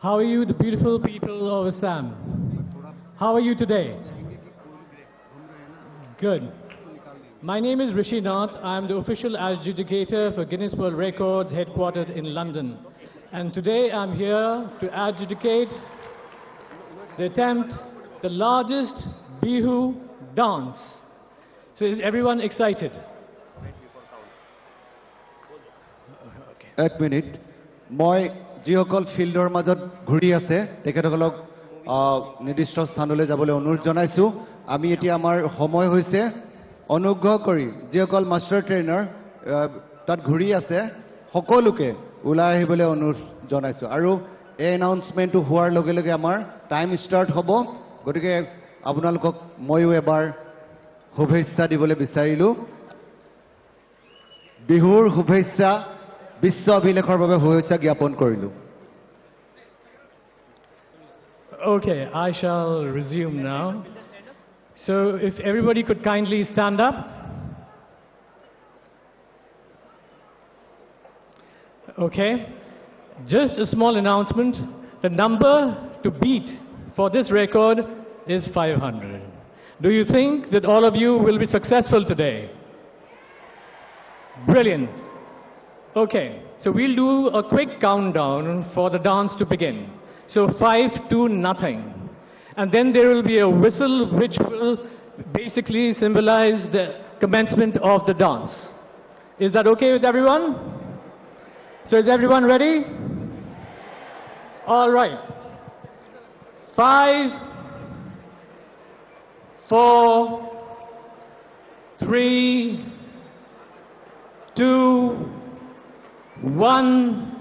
How are you, the beautiful people of Assam? How are you today? Good. My name is Rishi Nath. I am the official adjudicator for Guinness World Records headquartered in London. And today I'm here to adjudicate the attempt, the largest Bihu dance. So is everyone excited? এক minute মই যিসকল ফিল্ডৰ মাজত ঘূৰি আছে তেখেতসকলক নিৰ্দিষ্ট স্থানলৈ যাবলৈ অনুৰোধ জনাইছোঁ আমি এতিয়া আমাৰ সময় হৈছে অনুগ্ৰহ কৰি যিসকল মাষ্টাৰ ট্ৰেইনাৰ তাত ঘূৰি আছে সকলোকে ওলাই আহিবলৈ অনুৰোধ জনাইছোঁ আৰু এই এনাউন্সমেণ্টটো হোৱাৰ লগে লগে আমাৰ টাইম ষ্টাৰ্ট হ'ব গতিকে আপোনালোকক ময়ো এবাৰ শুভেচ্ছা দিবলৈ বিচাৰিলোঁ বিহুৰ শুভেচ্ছা বিশ্ব অভিলেখৰ বাবে শুভেচ্ছা জ্ঞাপন কৰিলোঁ Okay, I shall resume now. So if everybody could kindly stand up. Okay, just a small announcement. The number to beat for this record is 500. Do you think that all of you will be successful today? Brilliant. Okay, so we'll do a quick countdown for the dance to begin. So 5 to nothing. And then there will be a whistle which will basically symbolize the commencement of the dance. Is that okay with everyone? So is everyone ready? All right. 5, 4, 3, 2, 1.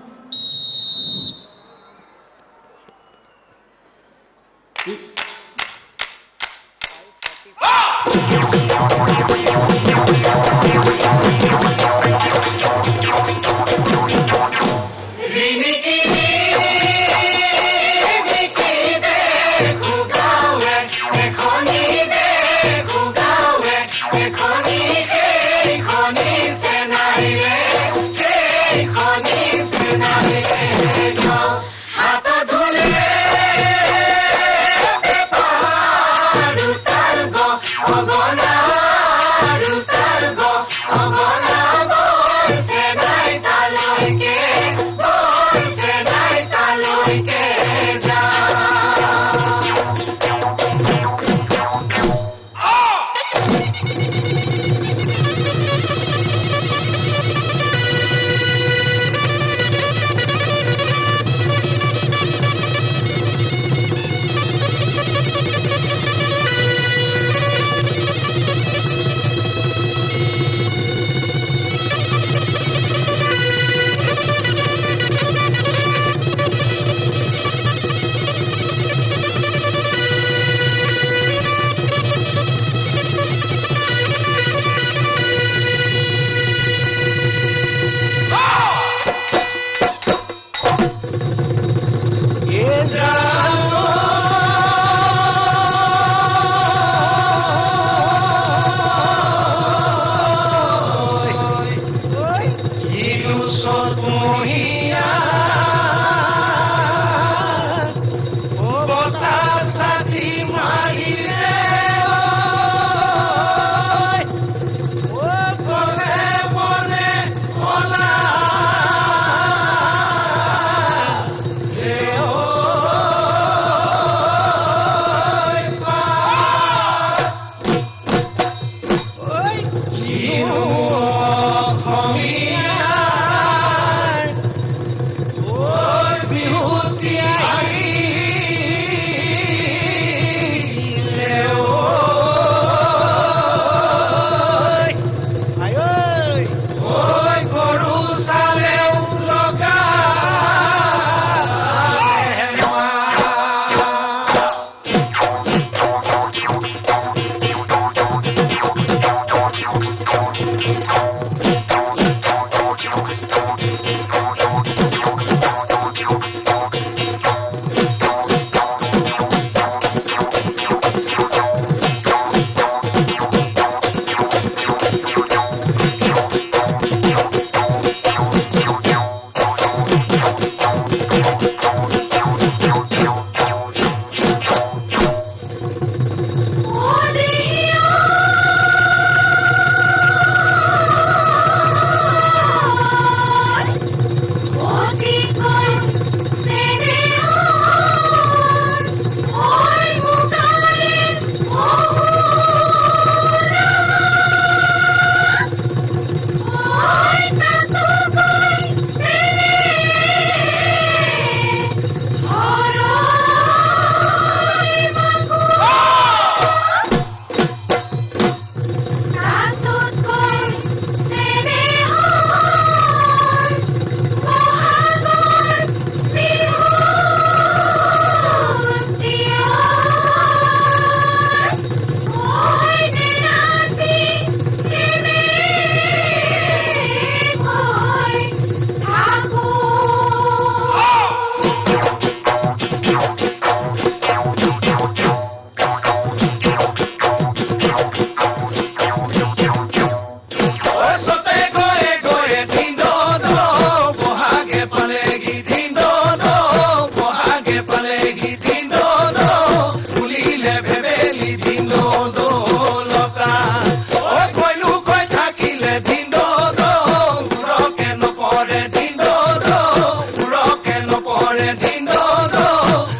বিহুৰে দিন দো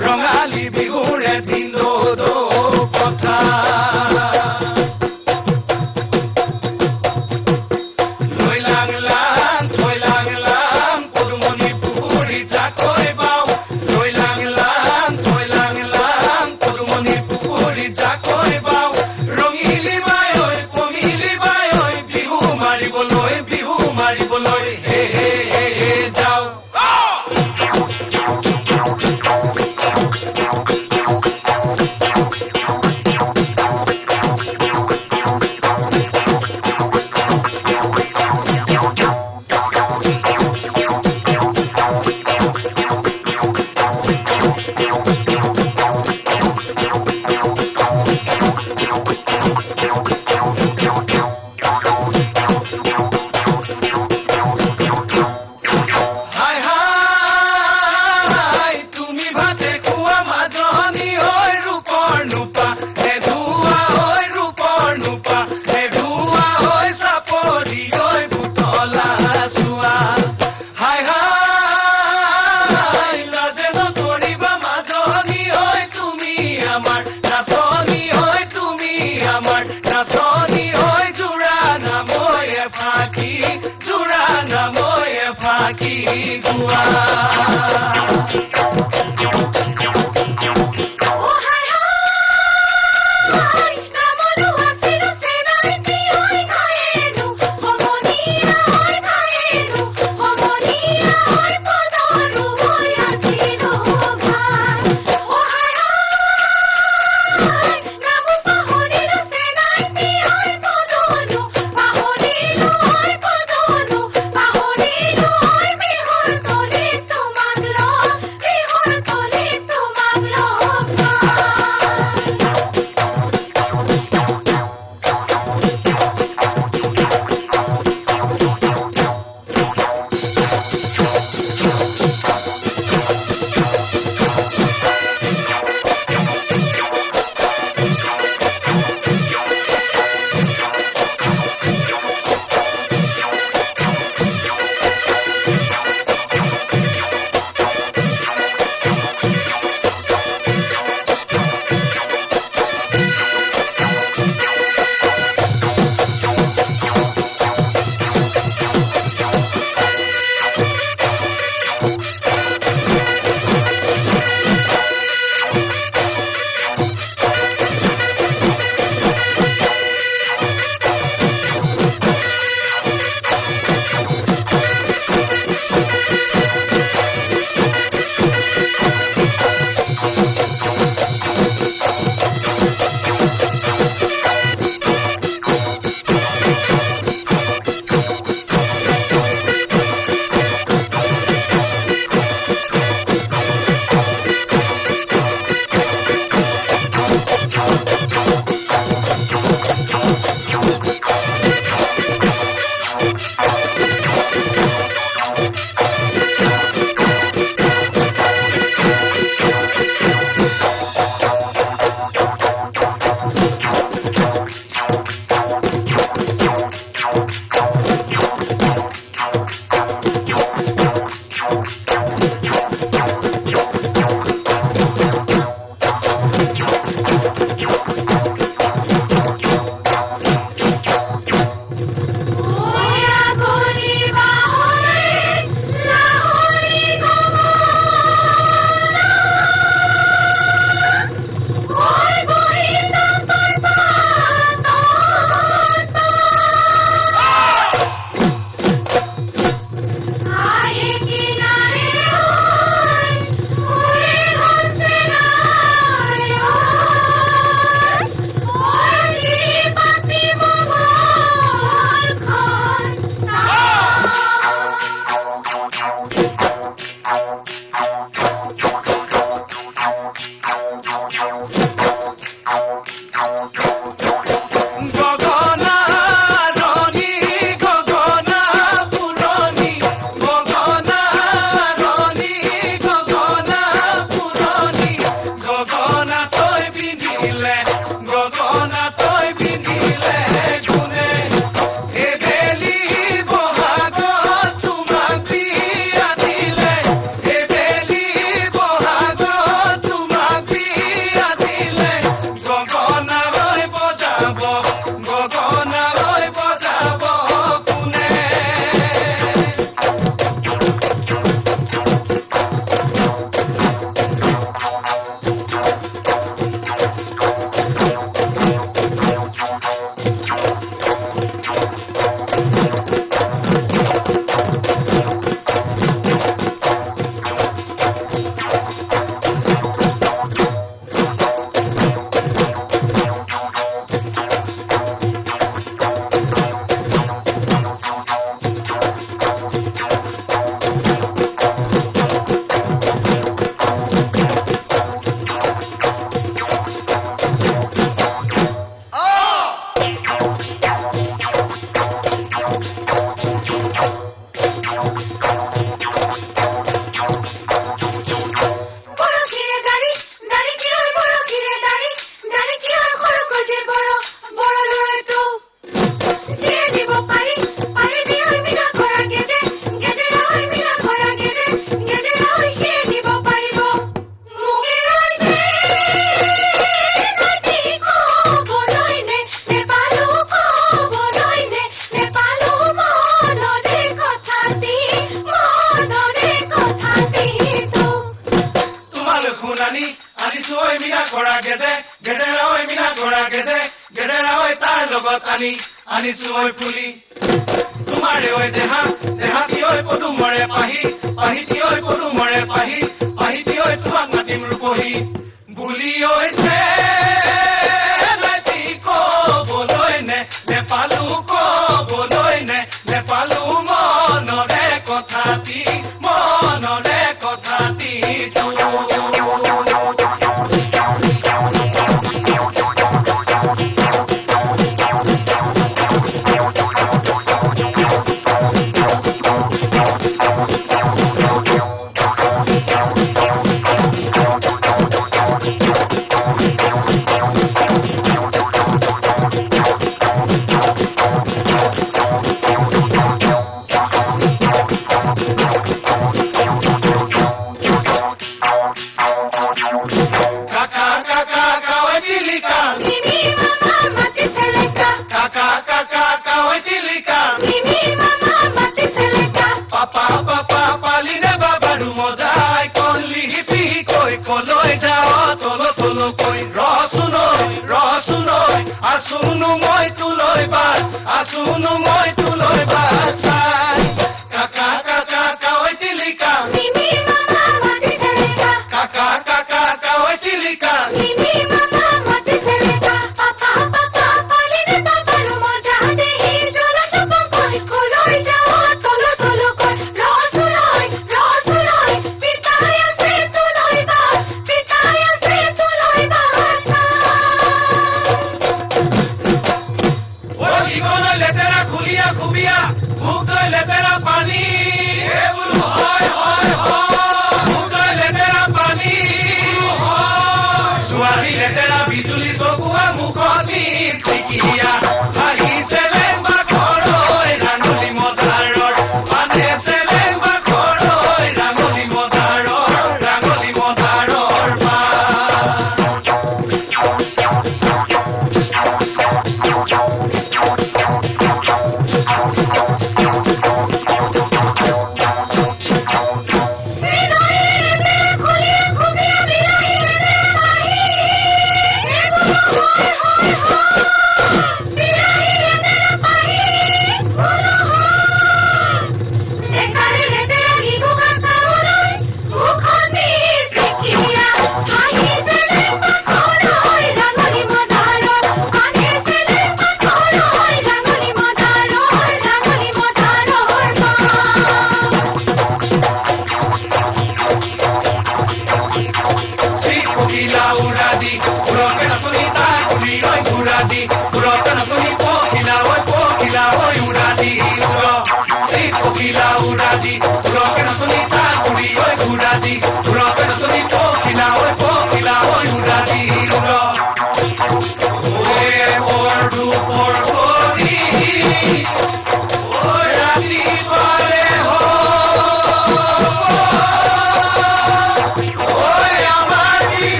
ৰঙালী বিহুৰে দিন দো কথা লৈ লাং লাং থৈ লাং লাং পদুমণি পুখুৰী জাকৈ বাও লৈ লাং লাং থৈ লাং লাং পদুমণি পুখুৰী জাকৈ বাও ৰঙিলি বাই ঐ পমিলি বাই ঐ বিহু মাৰিবলৈ হে হে হে হে যাও ফুলানি আনিছো ঐ মিনা ঘোঁৰা গেজে গেজেৰা ঐ মিনা ঘোঁৰা গেজে গেজেৰা ঐ তাৰ লগত আনিছো ঐ ফুলি তোমাৰে ঐ দেহা দেহাতি ঐ পদুমৰে পাহি পাহিতি ঐ পদুমৰে পাহি পাহিতি ঐ তোমাক মাতিম ৰূপহী বুলি ঐছে ক'বলৈ নেপালো ক'বলৈ নেপালো মনৰে কথাটি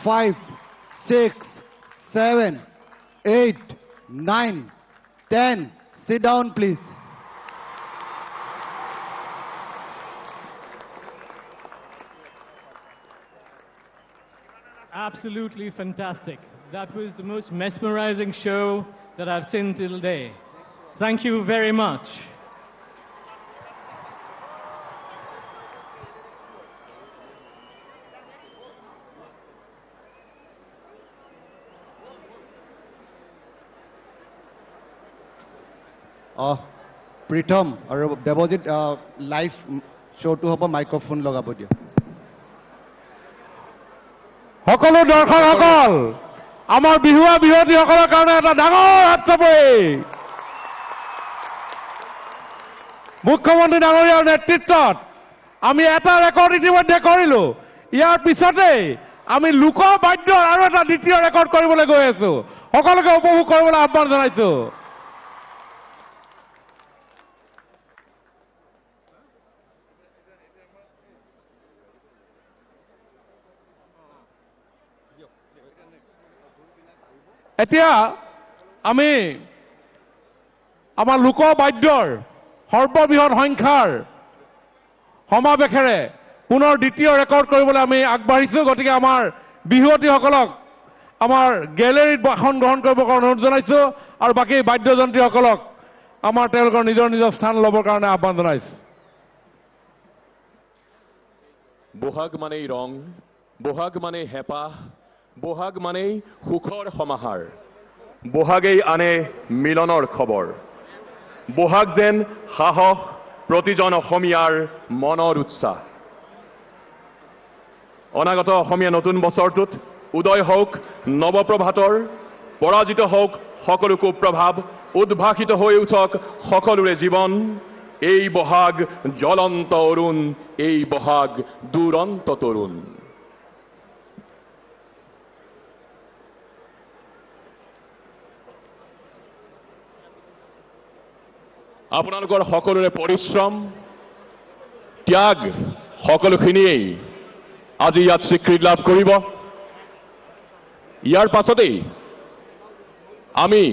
five, 6, 7, 8, 9, 10. Sit down, please. Absolutely fantastic. That was the most mesmerizing show that I've seen till today. Thank you very much. Pritam আৰু দেৱজিৎ লাইভ শ্ব'টো হ'ব মাইক্ৰফোন লগাব দিয়ক সকলো দৰ্শকসকল আমাৰ বিহুৱা বিহুৱতীসকলৰ কাৰণে এটা ডাঙৰ হাত চাপৰি মুখ্যমন্ত্ৰী ডাঙৰীয়াৰ নেতৃত্বত আমি এটা ৰেকৰ্ড ইতিমধ্যে কৰিলো ইয়াৰ পিছতেই আমি লোকবাদ্যৰ আৰু এটা দ্বিতীয় ৰেকৰ্ড কৰিবলৈ গৈ আছো সকলোকে উপভোগ কৰিবলৈ আহ্বান জনাইছো এতিয়া আমি আমাৰ লোকবাদ্যৰ সৰ্ববৃহৎ সংখ্যাৰ সমাৱেশেৰে পুনৰ দ্বিতীয় ৰেকৰ্ড কৰিবলৈ আমি আগবাঢ়িছো গতিকে আমাৰ বিহুৱতীসকলক আমাৰ গেলেৰীত আসন গ্ৰহণ কৰিবৰ কাৰণে অনুৰোধ জনাইছো আৰু বাকী বাদ্যযন্ত্ৰীসকলক আমাৰ তেওঁলোকৰ নিজৰ নিজৰ স্থান ল'বৰ কাৰণে আহ্বান জনাইছো বহাগ মানেই ৰং বহাগ মানেই হেঁপাহ বহাগ মানেই সুখৰ সমাহাৰ বহাগেই আনে মিলনৰ খবৰ বহাগ যেন সাহস প্ৰতিজন অসমীয়াৰ মনৰ উৎসাহ অনাগত অসমীয়া নতুন বছৰটোত উদয় হওক নৱপ্ৰভাতৰ পৰাজিত হওক সকলো কুপ্ৰভাৱ উদ্ভাসিত হৈ উঠক সকলোৰে জীৱন এই বহাগ জ্বলন্ত অৰুণ এই বহাগ দুৰন্ত তৰুণ আপোনালোকৰ সকলোৰে পৰিশ্ৰম ত্যাগ সকলোখিনিয়েই আজি ইয়াত স্বীকৃতি লাভ কৰিব ইয়াৰ পাছতেই আমি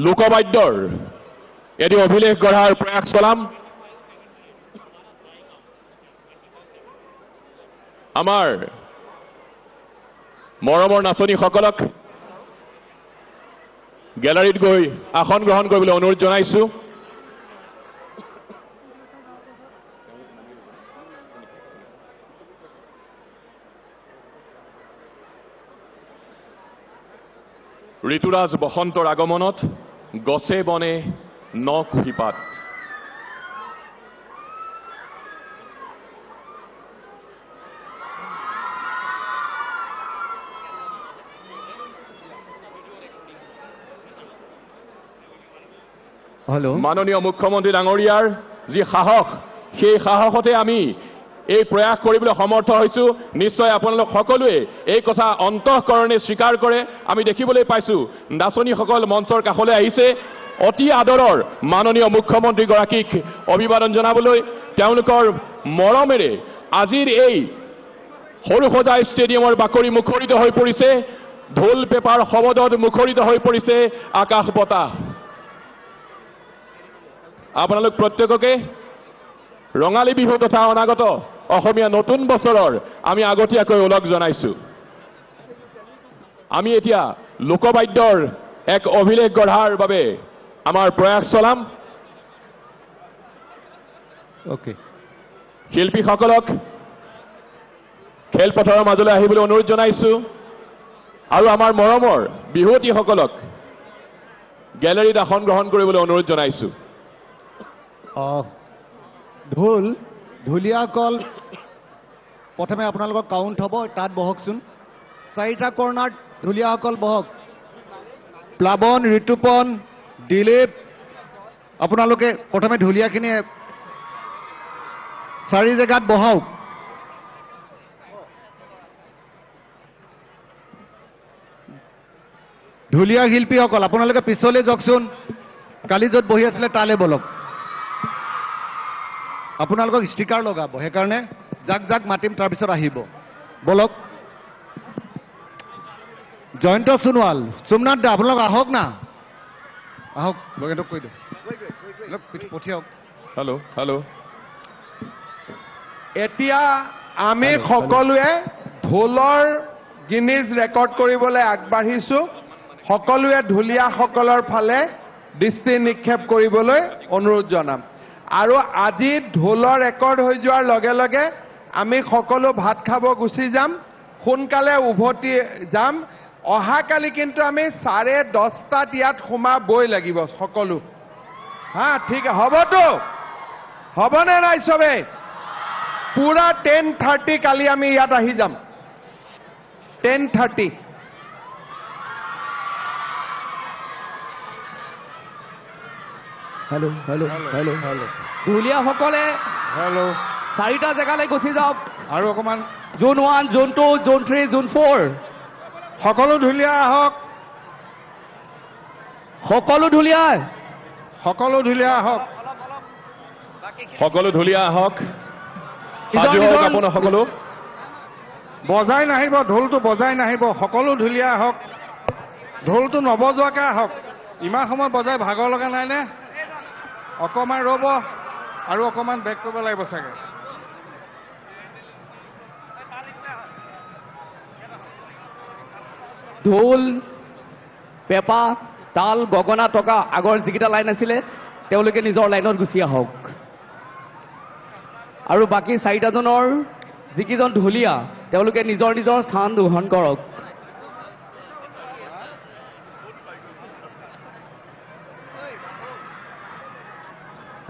লোকবাদ্যৰ এটি অভিলেখ গঢ়াৰ প্ৰয়াস চলাম আমাৰ মৰমৰ নাচনীসকলক গেলাৰীত গৈ আসন গ্ৰহণ কৰিবলৈ অনুৰোধ জনাইছো ঋতুৰাজ বসন্তৰ আগমনত গছে বনে ন কুঁহিপাত মাননীয় মুখ্যমন্ত্ৰী ডাঙৰীয়াৰ যি সাহস সেই সাহসতে আমি এই প্ৰয়াস কৰিবলৈ সমৰ্থ হৈছো নিশ্চয় আপোনালোক সকলোৱে এই কথা অন্তঃকৰণে স্বীকাৰ কৰে আমি দেখিবলৈ পাইছো নাচনীসকল মঞ্চৰ কাষলৈ আহিছে অতি আদৰৰ মাননীয় মুখ্যমন্ত্ৰী গৰাকীক অভিবাদন জনাবলৈ তেওঁলোকৰ মৰমেৰে আজিৰ এই সৰুসজাই ষ্টেডিয়ামৰ বাকৰি মুখৰিত হৈ পৰিছে ঢোল পেপাৰ শব্দত মুখৰিত হৈ পৰিছে আকাশ বতাহ আপোনালোক প্ৰত্যেককে ৰঙালী বিহু তথা অনাগত অসমীয়া নতুন বছৰৰ আমি আগতীয়াকৈ ওলগ জনাইছো আমি এতিয়া লোকবাদ্যৰ এক অভিলেখ গঢ়াৰ বাবে আমাৰ প্ৰয়াস চলাম ওকে শিল্পীসকলক খেলপথাৰৰ মাজলৈ আহিবলৈ অনুৰোধ জনাইছো আৰু আমাৰ মৰমৰ বিহুৱতীসকলক গেলেৰীত আসন গ্ৰহণ কৰিবলৈ অনুৰোধ জনাইছো ঢুলীয়াসকল প্ৰথমে আপোনালোকৰ কাউণ্ট হ'ব তাত বহকচোন চাৰিটা কৰ্ণাৰত ঢুলীয়াসকল বহক প্লাৱন ঋতুপন দিলীপ আপোনালোকে প্ৰথমে ঢুলীয়াখিনিয়ে চাৰি জেগাত বহাওক ঢুলীয়া শিল্পীসকল আপোনালোকে পিছলৈ যাওকচোন কালি য'ত বহি আছিলে তালৈ বলক আপোনালোকক ষ্টিকাৰ লগাব সেইকাৰণে যাক যাক মাতিম তাৰপিছত আহিব বলক জয়ন্ত সোণোৱাল সোমনাথ দা আপোনালোক আহক না আহক লগেটক কৈ দিয়ক পঠিয়াওক হেল্ল' হেল্ল' এতিয়া আমি সকলোৱে ঢোলৰ গিনিজ ৰেকৰ্ড কৰিবলৈ আগবাঢ়িছো সকলোৱে ঢুলীয়াসকলৰ ফালে দৃষ্টি নিক্ষেপ কৰিবলৈ অনুৰোধ জনাম আৰু আজি ঢোলৰ ৰেকৰ্ড হৈ যোৱাৰ লগে লগে আমি সকলো ভাত খাব গুচি যাম সোনকালে উভতি যাম অহাকালি কিন্তু আমি 10:30 ইয়াত সোমাবই লাগিব সকলো হা ঠিক হ'বতো হ'বনে নাই চবে পুৰা 10:30 কালি আমি ইয়াত আহি যাম 10:30 হেল্ল' হেল্ল' হেল্ল' হেল্ল' ঢুলীয়াসকলে হেল্ল' 4টা জেগালৈ গুচি যাওক আৰু অকণমান জোন 1 জোন 2 জোন 3 জোন 4 সকলো ঢুলীয়া আহক সকলো ঢুলীয়া সকলো ঢুলীয়া আহক সকলো ঢুলীয়া আহক নিজৰ সাজু হওক নিজৰ- আপোনাৰ সকলো বজাই নাহিব ঢোলটো বজাই নাহিব সকলো ঢুলীয়া আহক ঢোলটো নবজোৱাকৈ আহক ইমান সময় বজাই ভাগৰ লগা নাইনে অকণমান ৰ'ব আৰু অকণমান বেক কৰিব লাগিব চাগে ঢোল পেঁপা তাল গগনা টকা আগৰ যিকেইটা লাইন আছিলে তেওঁলোকে নিজৰ লাইনত গুচি আহক আৰু বাকী 4টাজনৰ যিকেইজন ঢুলীয়া তেওঁলোকে নিজৰ নিজৰ স্থান গ্ৰহণ কৰক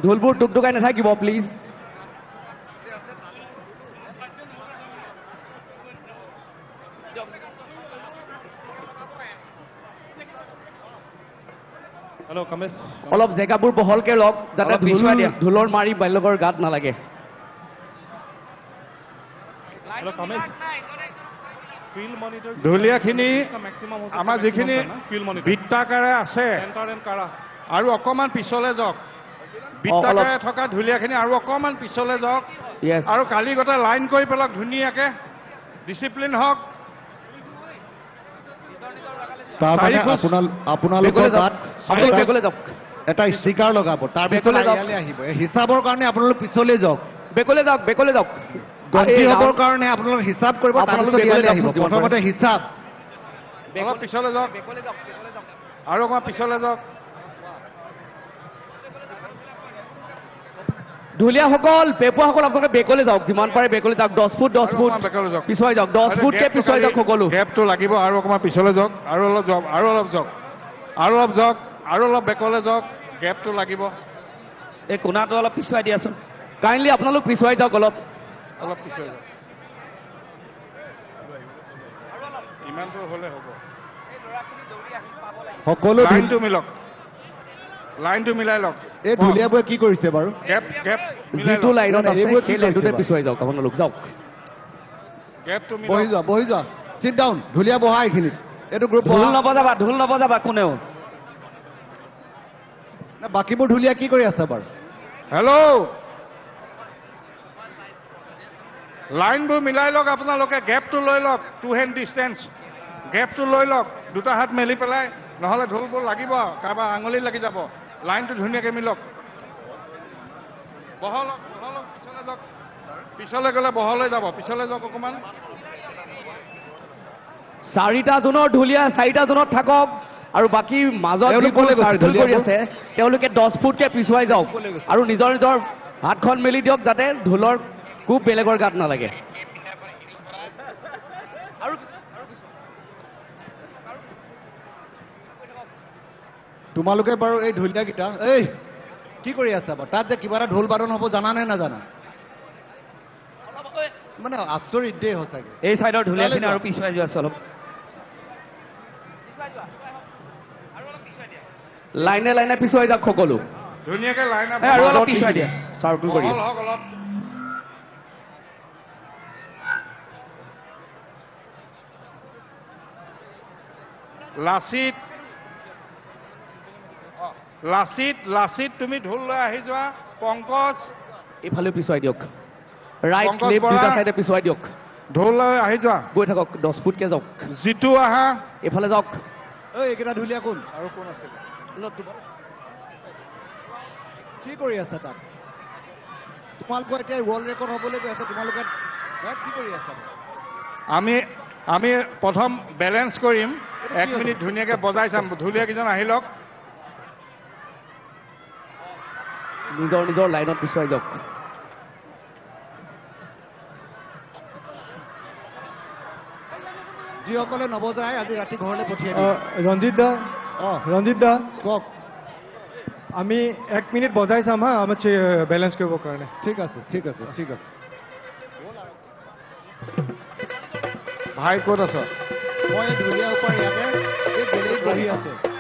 ঢোলবোৰ টুকটুকাই নাথাকিব প্লিজ হেল্ল' কমেশ অলপ জেগাবোৰ বহলকে লওক যাতে ঢোলৰ মাৰি বাল্যকৰ গাত নালাগে ঢুলীয়াখিনি আমাৰ যিখিনি বৃত্তাকাৰে আছে আৰু অকণমান পিছলৈ যাওক বৃত্তাকাৰে থকা ঢুলীয়াখিনি আৰু অকণমান পিছলৈ যাওক Yes. আৰু কালি গোটেই লাইন কৰি পেলাওক ধুনীয়াকৈ ডিচিপ্লিন হওক তাৰমানে আপোনালোকৰ বেগলৈ গাত যাওক আপুনি বেগলৈ যাওক এটা ষ্টিকাৰ লগাব তাৰপিছত বেগলৈ যাওক। ইয়ালৈ আহিব এই হিচাপৰ কাৰণে আপোনালোক পিছলৈ যাওক বেগলৈ যাওক বেগলৈ যাওক গন্তি এই হ'বৰ ৰাউণ্ড- কাৰণে আপোনালোক হিচাপ কৰিব আপোনালোক তাৰপিছত বেগলৈ ইয়ালৈ যাওক, আহিব যিমান পাৰে। প্ৰথমতে হিচাপ অলপ পিছলৈ যাওক আৰু অকণমান পিছলৈ যাওক ঢুলীয়াসকল পেপুৱাসকল আপোনালোকে বেগলৈ যাওক যিমান পাৰে বেগলৈ যাওক 10 ফুট 10 ফুট অকণমান বেগলৈ যাওক। পিছুৱাই যাওক 10 ফুটকে পিছুৱাই যাওক সকলো গেপটো লাগিব আৰু অকণমান পিছলৈ যাওক আৰু অলপ যাওক আৰু অলপ যাওক আৰু অলপ যাওক আৰু অলপ বেকলৈ যাওক গেপটো লাগিব এই কোণাটো অলপ পিছুৱাই দিয়াচোন কাইণ্ডলি আপোনালোক পিছুৱাই যাওক অলপ অলপ পিছলৈ যাওক ইমানটো হ'লে হ'ব সকলো লাইনটো মিলক লাইনটো মিলাই লওক এই ঢুলীয়াবোৰে কি কৰিছে বাৰু গেপ গেপ মিলাই যিটো লওক লাইনত আছে এইবোৰ কি সেই লাইনটোতে কৰিছে পিছুৱাই যাওক আপোনালোক যাওক গেপটো বহি মিলক যোৱা চিট ডাউন ঢুলীয়া বহা এইখিনিত এইটো গ্ৰুপ ঢোল বহা নবজাবা কোনেও নে বাকীবোৰ ঢুলীয়া কি কৰি আছে বাৰু হেল্ল' লাইনবোৰ মিলাই লওক আপোনালোকে গেপটো লৈ লওক 2 hand ডিষ্টেঞ্চ গেপটো লৈ লওক দুটা হাত মেলি পেলাই নহ'লে ঢোলবোৰ লাগিব কাৰোবাৰ আঙুলি লাগি যাব লাইনটো ধুনীয়াকৈ মিলক বহলক পিছলৈ যাওক পিছলৈ গ'লে বহলৈ যাব পিছলৈ যাওক অকণমান 4টা জোনৰ ঢুলীয়া 4টা জোনত থাকক আৰু বাকী মাজত তেওঁলোক যিবোৰ ক'লৈ গৈছে চাৰ্কেল কৰি ঢুলীয়াবোৰ? আছে তেওঁলোকে 10 ফুটকে পিছুৱাই যাওক আৰু নিজৰ নিজৰ হাতখন মেলি দিয়ক যাতে ঢোলৰ খুব বেলেগৰ গাত নালাগে তোমালোকে বাৰু এই ঢুলীয়াকেইটা এই কি কৰি আছা বাৰু তাত যে কিবা এটা ঢোল বাদন হ'ব জানা নে নাজানা মানে আচৰিত দেই সঁচাকে এই চাইডৰ ঢুলীয়াখিনি আৰু পিছুৱাই যোৱাছো অলপ লাইনে লাইনে পিছুৱাই যাওক সকলো ধুনীয়াকৈ লাইন এই আৰু অলপ পিছুৱাই দিয়া চাৰ্কুল কৰি বহল আছে হওক অলপ লাচিত লাচিত লাচিত তুমি ঢোল লৈ আহি যোৱা পংকজ এইফালে পিছুৱাই দিয়ক ৰাইট পংকজ লেফ্ট বৰা। দুটা চাইডে পিছুৱাই দিয়ক ঢোল লৈ আহি যোৱা গৈ থাকক 10 ফুটকে যাওক জিতু আহা এইফালে যাওক ঐ এইকেইটা ঢুলীয়া কোন আৰু কোন আছিল কি কৰি আছা তাত তোমালোকৰ এতিয়া ৱৰ্ল্ড ৰেকৰ্ড হ'বলৈ গৈ আছে তোমালোকে কি কৰি আছা আমি প্ৰথম বেলেঞ্চ কৰিম 1 মিনিট ধুনীয়াকৈ বজাই চাম ঢুলীয়াকেইজন আহি লওক নিজৰ নিজৰ লাইনত পিছুৱাই যাওক যিসকলে নবজায় আজি ৰাতি ঘৰলৈ পঠিয়াই ৰঞ্জিত দা কওক আমি 1 মিনিট বজাই চাম হা আমাৰ বেলেঞ্চ কৰিবৰ কাৰণে ঠিক আছে ঠিক আছে ঠিক আছে ভাই ক'ত আছ মই ঢুলীয়া ওপৰ ইয়াতে এই গেলেৰীত বহি আছে